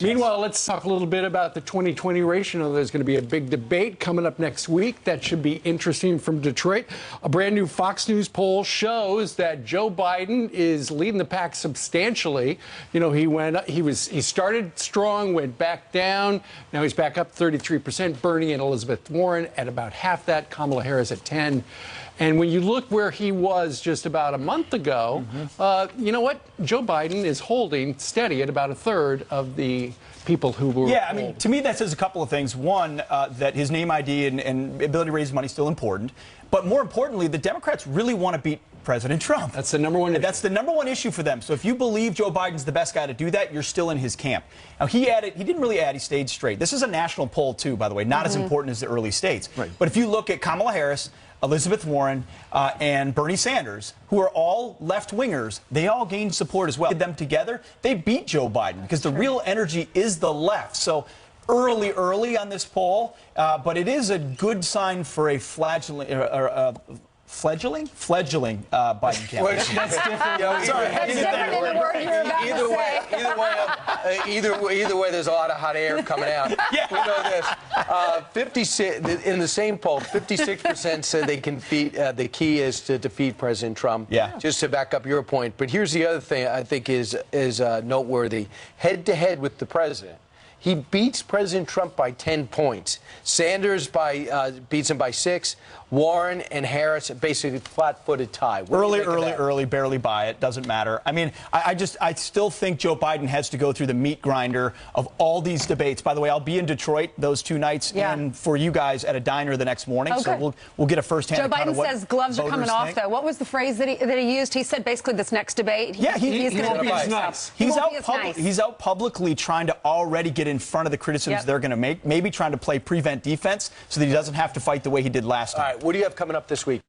Meanwhile, let's talk a little bit about the 2020 race. You know, there's going to be a big debate coming up next week. That should be interesting from Detroit. A brand new Fox News poll shows that Joe Biden is leading the pack substantially. You know, he started strong, went back down. Now he's back up 33%. Bernie and Elizabeth Warren at about half that. Kamala Harris at 10. And when you look where he was just about a month ago, you know what? Joe Biden is holding steady at about a third of the people who were. Yeah, I mean, to me, that says a couple of things. One, that his name ID and ability to raise money is still important. But more importantly, the Democrats really want to beat President Trump. That's the number one issue. That's the number one issue for them. So if you believe Joe Biden's the best guy to do that, you're still in his camp. Now, he didn't really add, he stayed straight. This is a national poll, too, by the way, not as important as the early states. Right. But if you look at Kamala Harris, Elizabeth Warren, and Bernie Sanders, who are all left-wingers, they all gained support as well. Them together, they beat Joe Biden because the real energy is the left. So early on this poll, but it is a good sign for a fledgling Biden campaign. That's different. Sorry, That's different than the word you're about to say. Either way, there's a lot of hot air coming out. Yeah. We know this. 56 in the same poll, 56% said they can defeat. The key is to defeat President Trump. Yeah. Just to back up your point. But here's the other thing I think is noteworthy. Head-to-head with the president. He beats President Trump by 10 points. Sanders beats him by 6. Warren and Harris basically flat-footed tie. Early, barely by it. Doesn't matter. I mean, I still think Joe Biden has to go through the meat grinder of all these debates. By the way, I'll be in Detroit those 2 nights, and for you guys at a diner the next morning. Oh, so we'll get a first-hand account Joe of Biden what says gloves are coming off, though. What was the phrase that he used? He said basically this next debate. He's going to be as nice. He's out publicly trying to already get in front of the criticisms they're going to make. Maybe trying to play prevent defense so that he doesn't have to fight the way he did last time. All right, what do you have coming up this week?